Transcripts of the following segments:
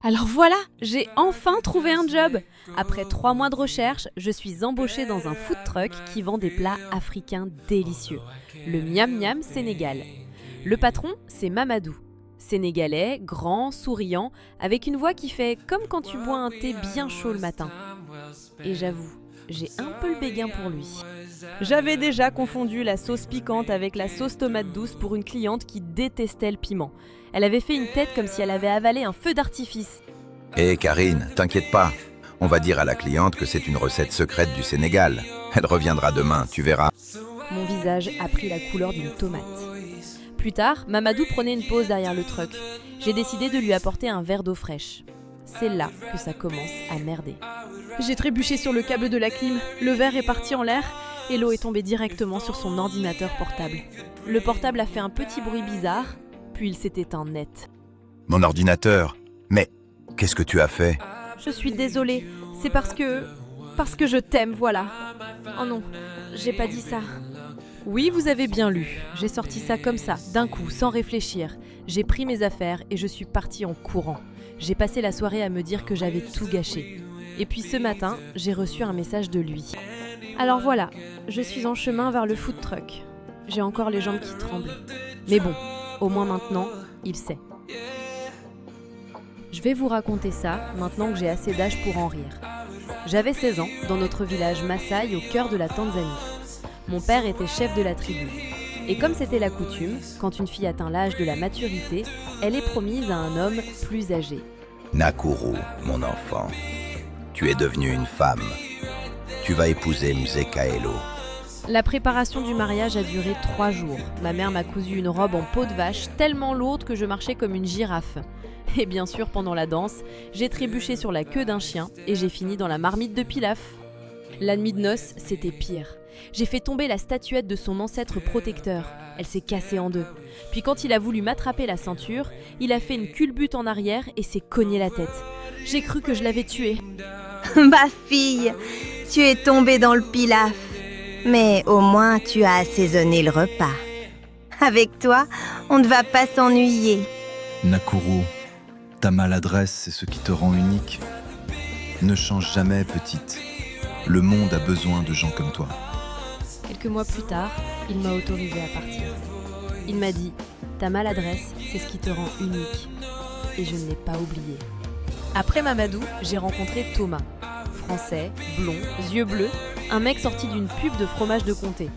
Alors voilà, j'ai enfin trouvé un job. Après 3 mois de recherche, je suis embauchée dans un food truck qui vend des plats africains délicieux. Le Miam Miam Sénégal. Le patron, c'est Mamadou. Sénégalais, grand, souriant, avec une voix qui fait comme quand tu bois un thé bien chaud le matin. Et j'avoue, j'ai un peu le béguin pour lui. J'avais déjà confondu la sauce piquante avec la sauce tomate douce pour une cliente qui détestait le piment. Elle avait fait une tête comme si elle avait avalé un feu d'artifice. Hé Karine, t'inquiète pas. On va dire à la cliente que c'est une recette secrète du Sénégal. Elle reviendra demain, tu verras. Mon visage a pris la couleur d'une tomate. Plus tard, Mamadou prenait une pause derrière le truck. J'ai décidé de lui apporter un verre d'eau fraîche. C'est là que ça commence à merder. J'ai trébuché sur le câble de la clim, le verre est parti en l'air et l'eau est tombée directement sur son ordinateur portable. Le portable a fait un petit bruit bizarre, puis il s'est éteint net. Mon ordinateur. Mais qu'est-ce que tu as fait? Je suis désolée, c'est parce que je t'aime, voilà. Oh non, j'ai pas dit ça. Oui, vous avez bien lu. J'ai sorti ça comme ça, d'un coup, sans réfléchir. J'ai pris mes affaires et je suis partie en courant. J'ai passé la soirée à me dire que j'avais tout gâché. Et puis ce matin, j'ai reçu un message de lui. Alors voilà, je suis en chemin vers le food truck. J'ai encore les jambes qui tremblent. Mais bon, au moins maintenant, il sait. Je vais vous raconter ça maintenant que j'ai assez d'âge pour en rire. J'avais 16 ans dans notre village Maasai au cœur de la Tanzanie. Mon père était chef de la tribu. Et comme c'était la coutume, quand une fille atteint l'âge de la maturité, elle est promise à un homme plus âgé. Nakuru, mon enfant. Tu es devenue une femme. Tu vas épouser Mzekaelo. La préparation du mariage a duré 3 jours. Ma mère m'a cousu une robe en peau de vache tellement lourde que je marchais comme une girafe. Et bien sûr, pendant la danse, j'ai trébuché sur la queue d'un chien et j'ai fini dans la marmite de Pilaf. La nuit de noces, c'était pire. J'ai fait tomber la statuette de son ancêtre protecteur. Elle s'est cassée en deux. Puis quand il a voulu m'attraper la ceinture, il a fait une culbute en arrière et s'est cogné la tête. J'ai cru que je l'avais tué. Ma fille, tu es tombée dans le pilaf. Mais au moins tu as assaisonné le repas. Avec toi, on ne va pas s'ennuyer. Nakuru, ta maladresse, c'est ce qui te rend unique. Ne change jamais, petite. Le monde a besoin de gens comme toi. Quelques mois plus tard, il m'a autorisé à partir. Il m'a dit « Ta maladresse, c'est ce qui te rend unique. » Et je ne l'ai pas oublié. Après Mamadou, j'ai rencontré Thomas. Français, blond, yeux bleus, un mec sorti d'une pub de fromage de comté.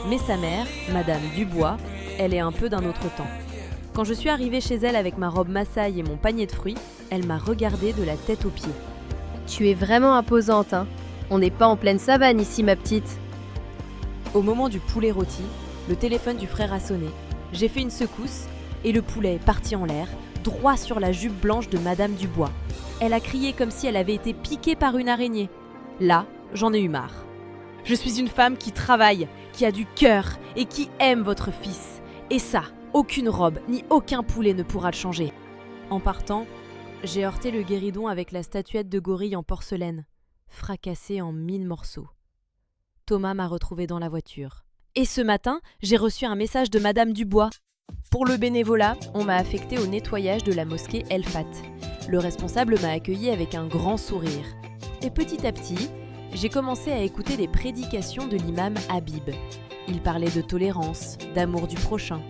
Mais sa mère, Madame Dubois, elle est un peu d'un autre temps. Quand je suis arrivée chez elle avec ma robe Maasai et mon panier de fruits, elle m'a regardée de la tête aux pieds. Tu es vraiment imposante, hein. On n'est pas en pleine savane ici, ma petite. Au moment du poulet rôti, le téléphone du frère a sonné. J'ai fait une secousse et le poulet est parti en l'air, droit sur la jupe blanche de Madame Dubois. Elle a crié comme si elle avait été piquée par une araignée. Là, j'en ai eu marre. Je suis une femme qui travaille, qui a du cœur et qui aime votre fils. Et ça, aucune robe ni aucun poulet ne pourra le changer. En partant, j'ai heurté le guéridon avec la statuette de gorille en porcelaine, fracassée en 1000 morceaux. Thomas m'a retrouvée dans la voiture. Et ce matin, j'ai reçu un message de Madame Dubois. Pour le bénévolat, on m'a affectée au nettoyage de la mosquée El Fat. Le responsable m'a accueillie avec un grand sourire. Et petit à petit, j'ai commencé à écouter les prédications de l'imam Habib. Il parlait de tolérance, d'amour du prochain.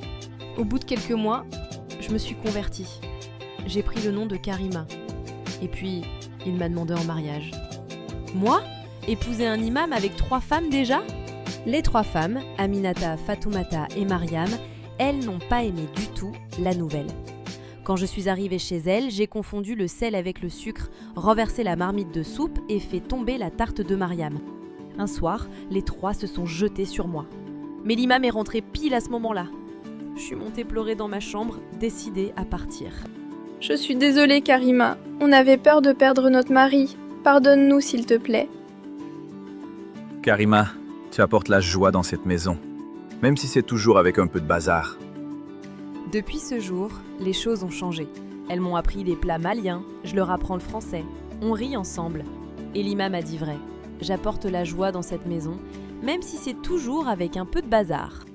Au bout de quelques mois, je me suis convertie. J'ai pris le nom de Karima. Et puis, il m'a demandé en mariage. Moi ? Épouser un imam avec 3 femmes déjà ? Les 3 femmes, Aminata, Fatoumata et Mariam, elles n'ont pas aimé du tout la nouvelle. Quand je suis arrivée chez elles, j'ai confondu le sel avec le sucre, renversé la marmite de soupe et fait tomber la tarte de Mariam. Un soir, les 3 se sont jetés sur moi. Mais l'imam est rentré pile à ce moment-là. Je suis montée pleurer dans ma chambre, décidée à partir. Je suis désolée, Karima. On avait peur de perdre notre mari. Pardonne-nous, s'il te plaît. Karima, tu apportes la joie dans cette maison, même si c'est toujours avec un peu de bazar. Depuis ce jour, les choses ont changé. Elles m'ont appris les plats maliens, je leur apprends le français. On rit ensemble. Et l'imam a dit vrai. J'apporte la joie dans cette maison, même si c'est toujours avec un peu de bazar.